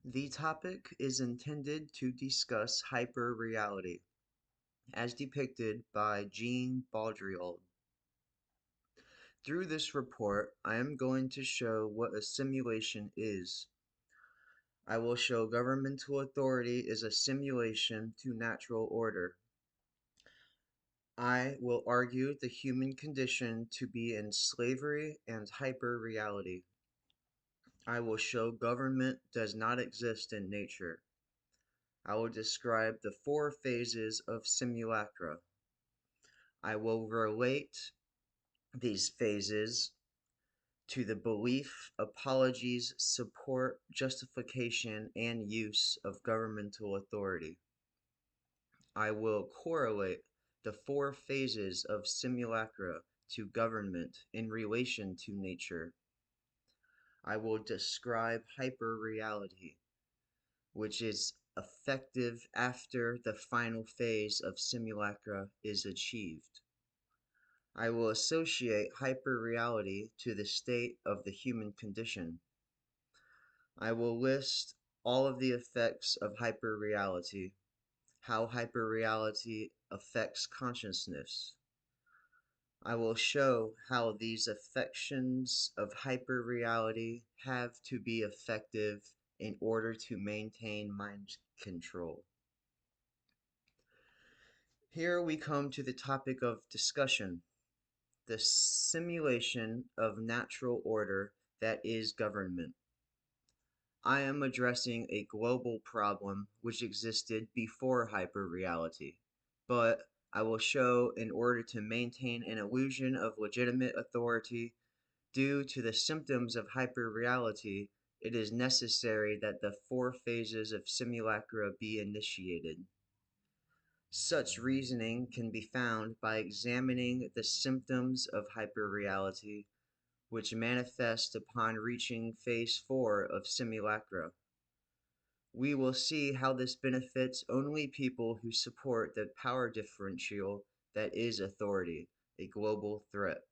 The topic is intended to discuss hyperreality, as depicted by Jean Baudrillard. Through this report, I am going to show what a simulation is. I will show governmental authority is a simulation to natural order. I will argue the human condition to be in slavery and hyperreality. I will show government does not exist in nature. I will describe the four phases of simulacra. I will relate these phases to the belief, apologies, support, justification, and use of governmental authority. I will correlate the four phases of simulacra to government in relation to nature. I will describe hyperreality, which is effective after the final phase of simulacra is achieved. I will associate hyperreality to the state of the human condition. I will list all of the effects of hyperreality, how hyperreality affects consciousness. I will show how these affections of hyperreality have to be effective in order to maintain mind control. Here we come to the topic of discussion, the simulation of natural order that is government. I am addressing a global problem which existed before hyperreality, but I will show in order to maintain an illusion of legitimate authority due to the symptoms of hyperreality, it is necessary that the four phases of simulacra be initiated. Such reasoning can be found by examining the symptoms of hyperreality which manifest upon reaching phase 4 of simulacra. We will see how this benefits only people who support the power differential that is authority, a global threat.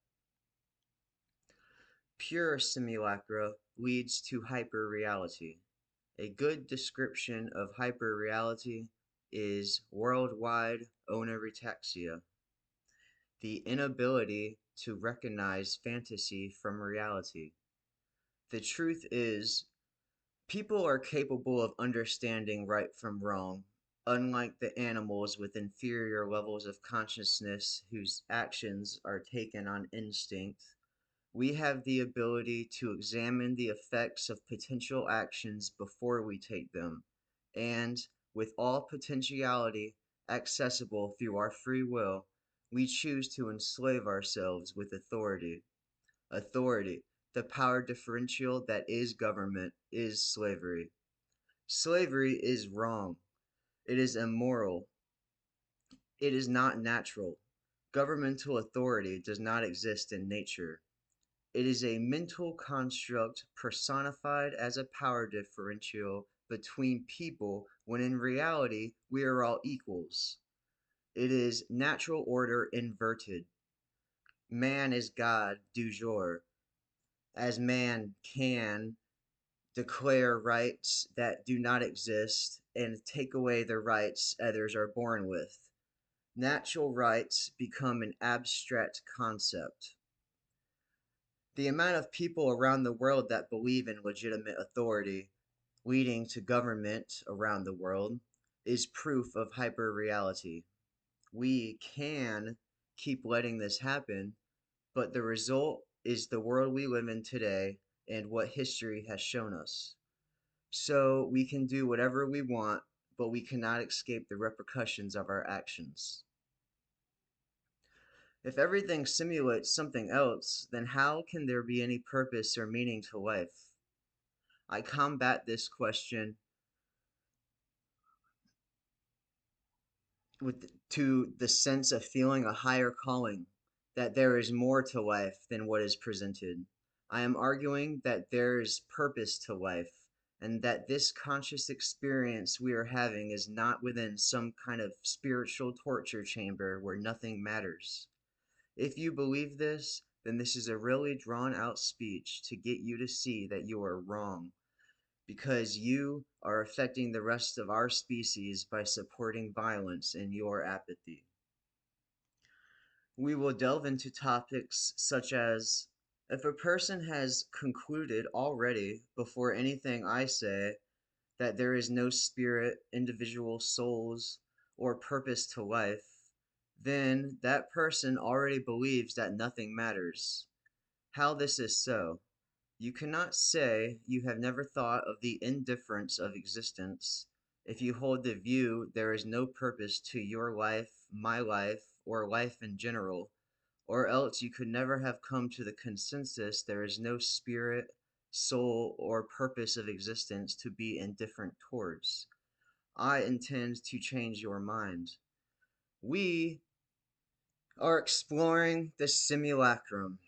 Pure simulacra leads to hyperreality. A good description of hyperreality is worldwide onorexia, the inability to recognize fantasy from reality. The truth is, people are capable of understanding right from wrong, unlike the animals with inferior levels of consciousness whose actions are taken on instinct. We have the ability to examine the effects of potential actions before we take them, and with all potentiality accessible through our free will, we choose to enslave ourselves with authority. Authority, the power differential that is government, is slavery. Slavery is wrong. It is immoral. It is not natural. Governmental authority does not exist in nature. It is a mental construct personified as a power differential between people when in reality we are all equals. It is natural order inverted. Man is God du jour, as man can declare rights that do not exist and take away the rights others are born with. Natural rights become an abstract concept. The amount of people around the world that believe in legitimate authority, leading to government around the world, is proof of hyperreality. We can keep letting this happen, but the result is the world we live in today and what history has shown us. So we can do whatever we want, but we cannot escape the repercussions of our actions. If everything simulates something else, then how can there be any purpose or meaning to life? I combat this question to the sense of feeling a higher calling, that there is more to life than what is presented. I am arguing that there is purpose to life, and that this conscious experience we are having is not within some kind of spiritual torture chamber where nothing matters. If you believe this, then this is a really drawn out speech to get you to see that you are wrong. because you are affecting the rest of our species by supporting violence in your apathy. We will delve into topics such as if a person has concluded already before anything I say that there is no spirit, individual souls, or purpose to life, then that person already believes that nothing matters. How this is so? You cannot say you have never thought of the indifference of existence if you hold the view there is no purpose to your life, my life, or life in general, or else you could never have come to the consensus there is no spirit, soul, or purpose of existence to be indifferent towards. I intend to change your mind. We are exploring the simulacrum.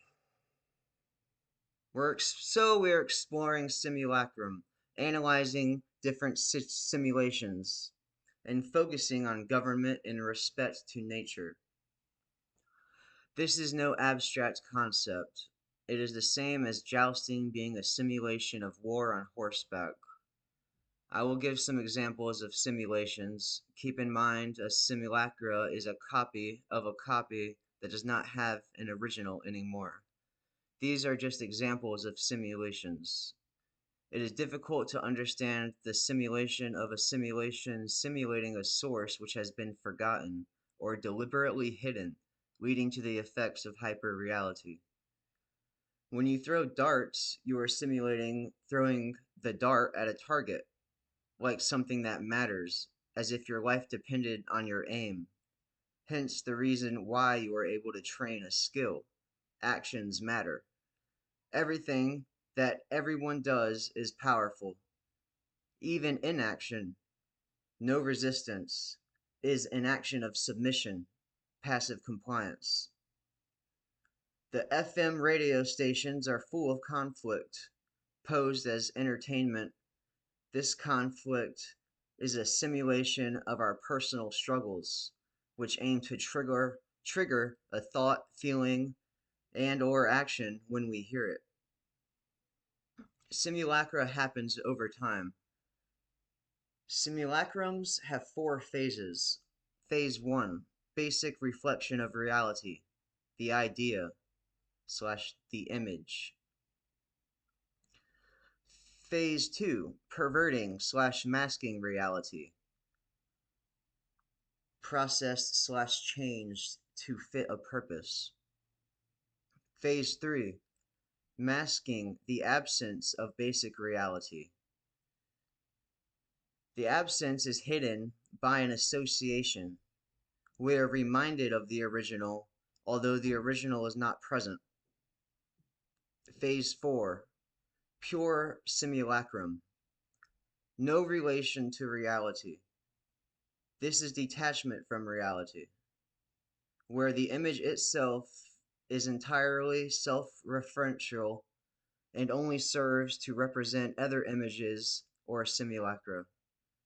We're exploring simulacrum, analyzing different simulations, and focusing on government in respect to nature. This is no abstract concept. It is the same as jousting being a simulation of war on horseback. I will give some examples of simulations. Keep in mind a simulacra is a copy of a copy that does not have an original anymore. These are just examples of simulations. It is difficult to understand the simulation of a simulation simulating a source which has been forgotten or deliberately hidden, leading to the effects of hyperreality. When you throw darts, you are simulating throwing the dart at a target, like something that matters, as if your life depended on your aim. Hence the reason why you are able to train a skill. Actions matter. Everything that everyone does is powerful. Even inaction, no resistance, is an action of submission, passive compliance. The FM radio stations are full of conflict, posed as entertainment. This conflict is a simulation of our personal struggles, which aim to trigger a thought, feeling, and or action when we hear it. Simulacra happens over time. Simulacrums have 4 phases. Phase 1, basic reflection of reality, the idea / the image. Phase 2, perverting / masking reality, processed / changed to fit a purpose. Phase 3, masking the absence of basic reality. The absence is hidden by an association. We are reminded of the original, although the original is not present. Phase 4, pure simulacrum. No relation to reality. This is detachment from reality, where the image itself is entirely self-referential and only serves to represent other images or simulacra.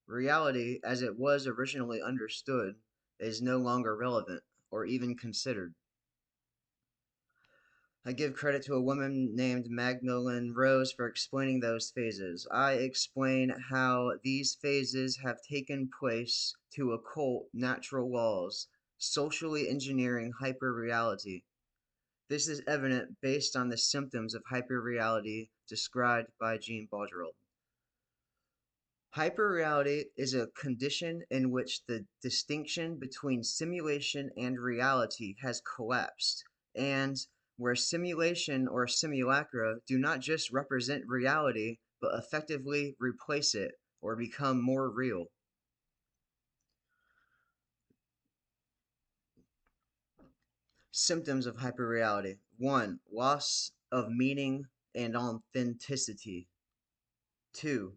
Reality, as it was originally understood, is no longer relevant or even considered. I give credit to a woman named Magdalen Rose for explaining those phases. I explain how these phases have taken place to occult natural laws, socially engineering hyperreality. This is evident based on the symptoms of hyperreality described by Jean Baudrillard. Hyperreality is a condition in which the distinction between simulation and reality has collapsed, and where simulation or simulacra do not just represent reality, but effectively replace it or become more real. Symptoms of hyperreality. 1. Loss of meaning and authenticity. 2.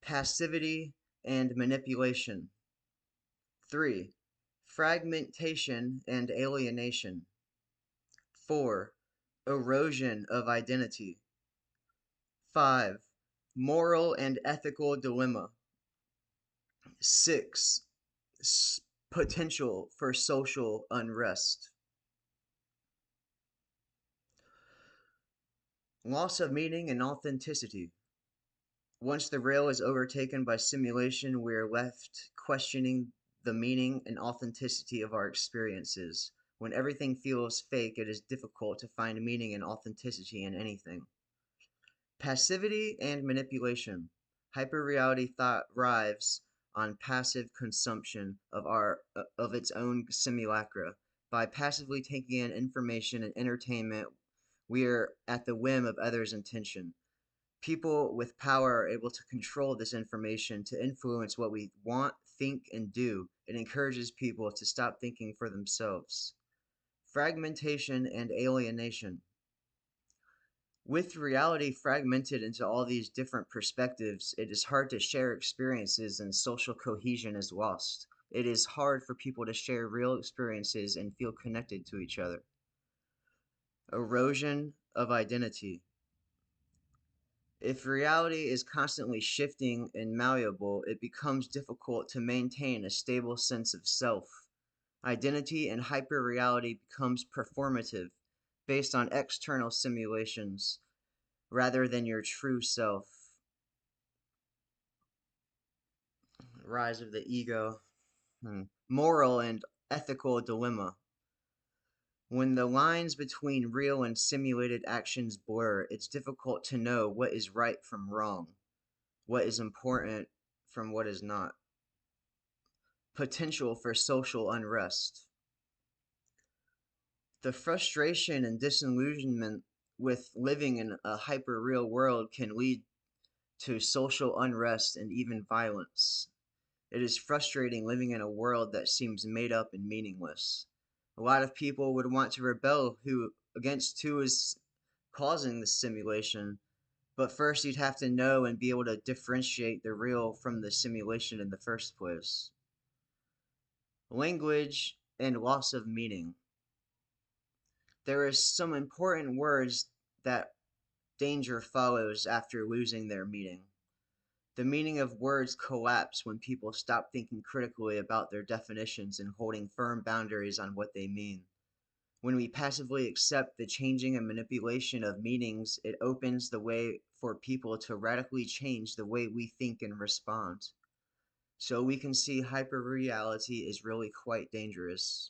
Passivity and manipulation. 3. Fragmentation and alienation. 4. Erosion of identity. 5. Moral and ethical dilemma. 6. Potential for social unrest. Loss of meaning and authenticity. Once the rail is overtaken by simulation, we are left questioning the meaning and authenticity of our experiences. When everything feels fake, it is difficult to find meaning and authenticity in anything. Passivity and manipulation. Hyperreality thrives on passive consumption of its own simulacra. By passively taking in information and entertainment, we are at the whim of others' intention. People with power are able to control this information to influence what we want, think, and do. It encourages people to stop thinking for themselves. Fragmentation and alienation. With reality fragmented into all these different perspectives, it is hard to share experiences and social cohesion is lost. It is hard for people to share real experiences and feel connected to each other. Erosion of identity. If reality is constantly shifting and malleable, it becomes difficult to maintain a stable sense of self. Identity in hyperreality becomes performative, based on external simulations, rather than your true self. Rise of the ego. Moral and ethical dilemma. When the lines between real and simulated actions blur, it's difficult to know what is right from wrong, what is important from what is not. Potential for social unrest. The frustration and disillusionment with living in a hyper-real world can lead to social unrest and even violence. It is frustrating living in a world that seems made up and meaningless. A lot of people would want to rebel against who is causing the simulation, but first you'd have to know and be able to differentiate the real from the simulation in the first place. Language and loss of meaning. There is some important words that danger follows after losing their meaning. The meaning of words collapse when people stop thinking critically about their definitions and holding firm boundaries on what they mean. When we passively accept the changing and manipulation of meanings, it opens the way for people to radically change the way we think and respond. So we can see hyperreality is really quite dangerous.